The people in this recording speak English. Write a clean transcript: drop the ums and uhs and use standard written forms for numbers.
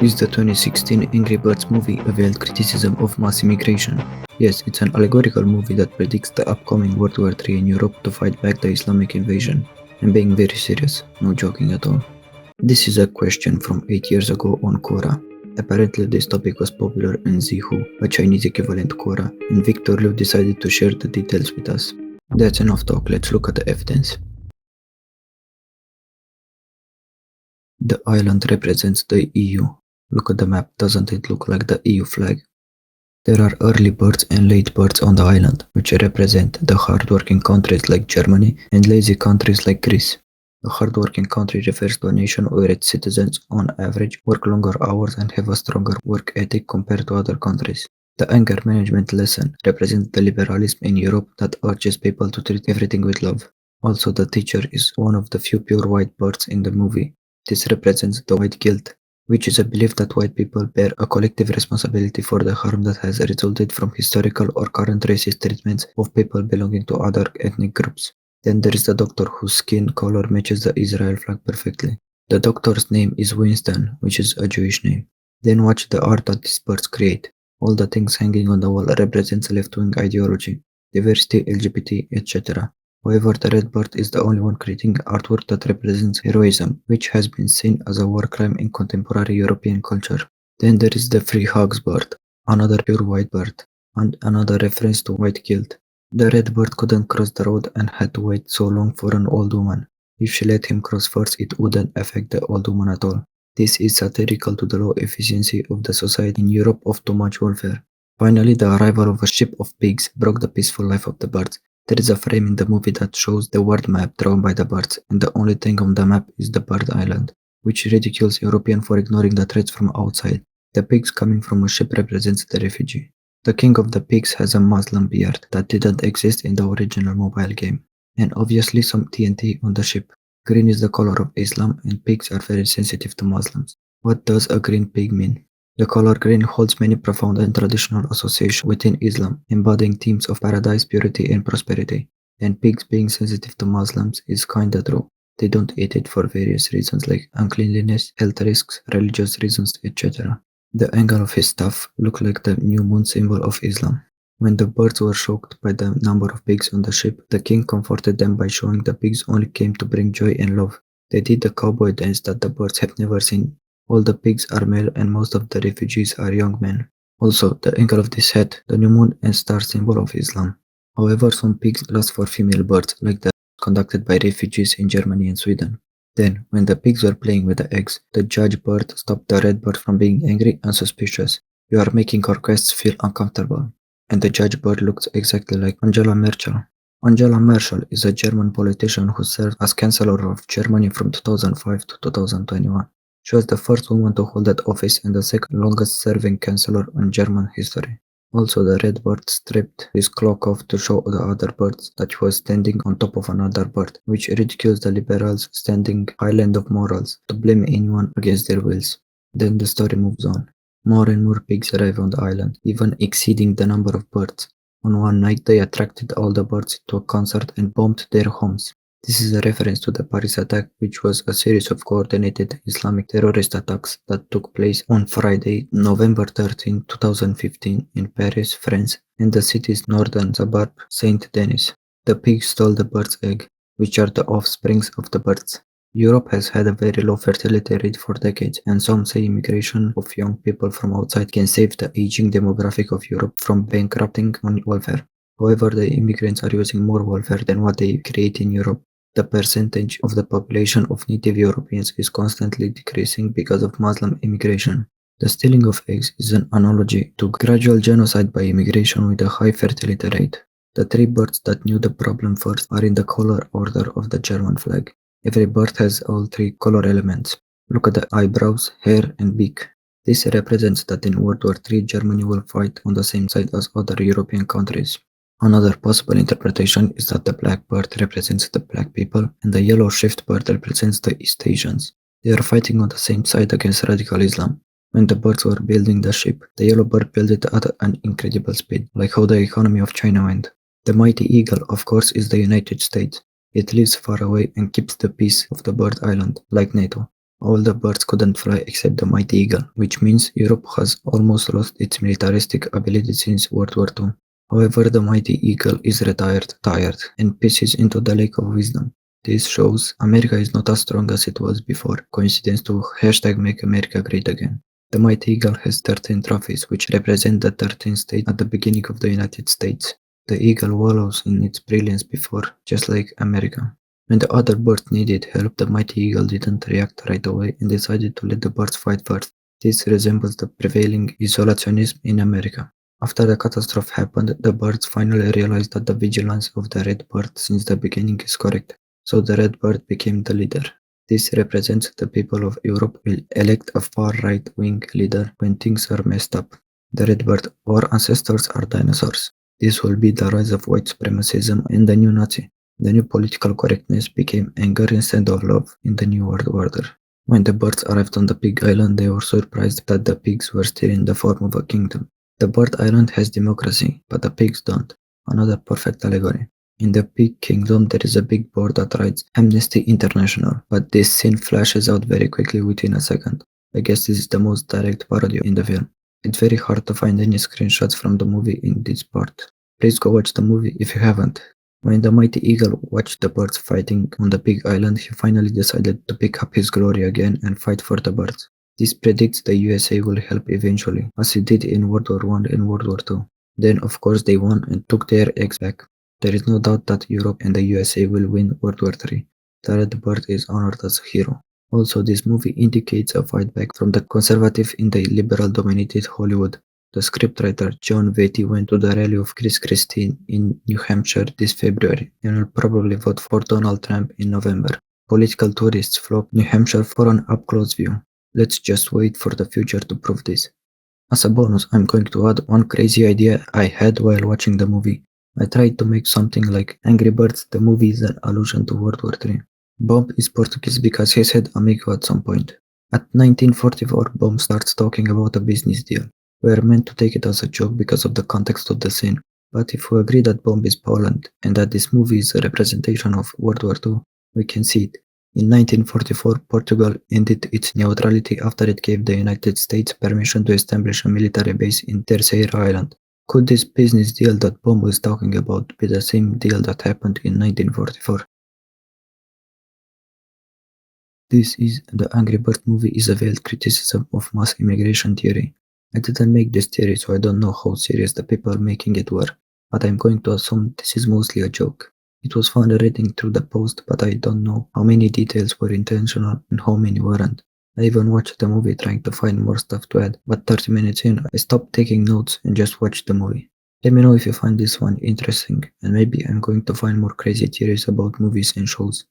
Is the 2016 Angry Birds movie a veiled criticism of mass immigration? Yes, it's an allegorical movie that predicts the upcoming World War III in Europe to fight back the Islamic invasion. I'm being very serious, no joking at all. This is a question from 8 years ago on Quora. Apparently this topic was popular in Zihu, a Chinese equivalent to Quora, and Victor Liu decided to share the details with us. That's enough talk, let's look at the evidence. The island represents the EU. Look at the map, doesn't it look like the EU flag? There are early birds and late birds on the island, which represent the hardworking countries like Germany and lazy countries like Greece. A hardworking country refers to a nation where its citizens, on average, work longer hours and have a stronger work ethic compared to other countries. The anger management lesson represents the liberalism in Europe that urges people to treat everything with love. Also, the teacher is one of the few pure white birds in the movie. This represents the white guilt, which is a belief that white people bear a collective responsibility for the harm that has resulted from historical or current racist treatments of people belonging to other ethnic groups. Then there is the doctor whose skin color matches the Israel flag perfectly. The doctor's name is Winston, which is a Jewish name. Then watch the art that these birds create. All the things hanging on the wall represents left-wing ideology, diversity, LGBT, etc. However, the red bird is the only one creating artwork that represents heroism, which has been seen as a war crime in contemporary European culture. Then there is the free hugs bird, another pure white bird, and another reference to white guilt. The red bird couldn't cross the road and had to wait so long for an old woman. If she let him cross first, it wouldn't affect the old woman at all. This is satirical to the low efficiency of the society in Europe of too much welfare. Finally, the arrival of a ship of pigs broke the peaceful life of the birds. There is a frame in the movie that shows the world map drawn by the birds, and the only thing on the map is the bird island, which ridicules Europeans for ignoring the threats from outside. The pigs coming from a ship represents the refugee. The king of the pigs has a Muslim beard that didn't exist in the original mobile game, and obviously some TNT on the ship. Green is the color of Islam, and pigs are very sensitive to Muslims. What does a green pig mean? The color green holds many profound and traditional associations within Islam, embodying themes of paradise, purity, and prosperity. And pigs being sensitive to Muslims is kinda true. They don't eat it for various reasons like uncleanliness, health risks, religious reasons, etc. The angle of his staff looked like the new moon symbol of Islam. When the birds were shocked by the number of pigs on the ship, the king comforted them by showing the pigs only came to bring joy and love. They did the cowboy dance that the birds have never seen. All the pigs are male and most of the refugees are young men. Also, the angle of this hat, the new moon and star symbol of Islam. However, some pigs lust for female birds, like the conducted by refugees in Germany and Sweden. Then, when the pigs were playing with the eggs, the judge bird stopped the red bird from being angry and suspicious. You are making our guests feel uncomfortable. And the judge bird looked exactly like Angela Merkel. Angela Merkel is a German politician who served as Chancellor of Germany from 2005 to 2021. She was the first woman to hold that office and the second longest serving chancellor in German history. Also, the red bird stripped his cloak off to show the other birds that he was standing on top of another bird, which ridicules the liberals' standing highland of morals to blame anyone against their wills. Then the story moves on. More and more pigs arrive on the island, even exceeding the number of birds. On one night, they attracted all the birds to a concert and bombed their homes. This is a reference to the Paris attack, which was a series of coordinated Islamic terrorist attacks that took place on Friday, November 13, 2015 in Paris, France, and the city's northern suburb, Saint-Denis. The pigs stole the bird's egg, which are the offsprings of the birds. Europe has had a very low fertility rate for decades, and some say immigration of young people from outside can save the aging demographic of Europe from bankrupting on welfare. However, the immigrants are using more welfare than what they create in Europe. The percentage of the population of native Europeans is constantly decreasing because of Muslim immigration. The stealing of eggs is an analogy to gradual genocide by immigration with a high fertility rate. The three birds that knew the problem first are in the color order of the German flag. Every bird has all three color elements. Look at the eyebrows, hair, and beak. This represents that in World War III Germany will fight on the same side as other European countries. Another possible interpretation is that the black bird represents the black people and the yellow shift bird represents the East Asians. They are fighting on the same side against radical Islam. When the birds were building the ship, the yellow bird built it at an incredible speed, like how the economy of China went. The mighty eagle, of course, is the United States. It lives far away and keeps the peace of the bird island, like NATO. All the birds couldn't fly except the mighty eagle, which means Europe has almost lost its militaristic ability since World War II. However, the mighty eagle is retired, tired, and pisses into the lake of wisdom. This shows America is not as strong as it was before. Coincidence to #Make America Great Again. The mighty eagle has 13 trophies, which represent the 13 states at the beginning of the United States. The eagle wallows in its brilliance before, just like America. When the other birds needed help, the mighty eagle didn't react right away and decided to let the birds fight first. This resembles the prevailing isolationism in America. After the catastrophe happened, the birds finally realized that the vigilance of the red bird since the beginning is correct, so the red bird became the leader. This represents the people of Europe will elect a far right-wing leader when things are messed up. The red bird, our ancestors are dinosaurs. This will be the rise of white supremacism and the new Nazi. The new political correctness became anger instead of love in the New World Order. When the birds arrived on the Pig Island, they were surprised that the pigs were still in the form of a kingdom. The Bird Island has democracy, but the pigs don't. Another perfect allegory. In the Pig Kingdom, there is a big board that writes Amnesty International, but this scene flashes out very quickly within a second. I guess this is the most direct parody in the film. It's very hard to find any screenshots from the movie in this part. Please go watch the movie if you haven't. When the mighty eagle watched the birds fighting on the Pig Island, he finally decided to pick up his glory again and fight for the birds. This predicts the USA will help eventually, as it did in World War I and World War II. Then of course they won and took their eggs back. There is no doubt that Europe and the USA will win World War III. The Red Bird is honored as a hero. Also, this movie indicates a fight back from the conservative in the liberal-dominated Hollywood. The scriptwriter John Beatty went to the rally of Chris Christie in New Hampshire this February and will probably vote for Donald Trump in November. Political tourists flock New Hampshire for an up-close view. Let's just wait for the future to prove this. As a bonus, I'm going to add one crazy idea I had while watching the movie. I tried to make something like Angry Birds, the movie is an allusion to World War III. Bob is Portuguese because he said amigo at some point. At 1944, Bob starts talking about a business deal. We are meant to take it as a joke because of the context of the scene, but if we agree that Bomb is Poland and that this movie is a representation of World War II, we can see it. In 1944, Portugal ended its neutrality after it gave the United States permission to establish a military base in Terceira Island. Could this business deal that Bomb was talking about be the same deal that happened in 1944? This is the Angry Bird movie is a veiled criticism of mass immigration theory. I didn't make this theory, so I don't know how serious the people making it were, but I'm going to assume this is mostly a joke. It was fun reading through the post, but I don't know how many details were intentional and how many weren't. I even watched the movie trying to find more stuff to add, but 30 minutes in, I stopped taking notes and just watched the movie. Let me know if you find this one interesting, and maybe I'm going to find more crazy theories about movies and shows.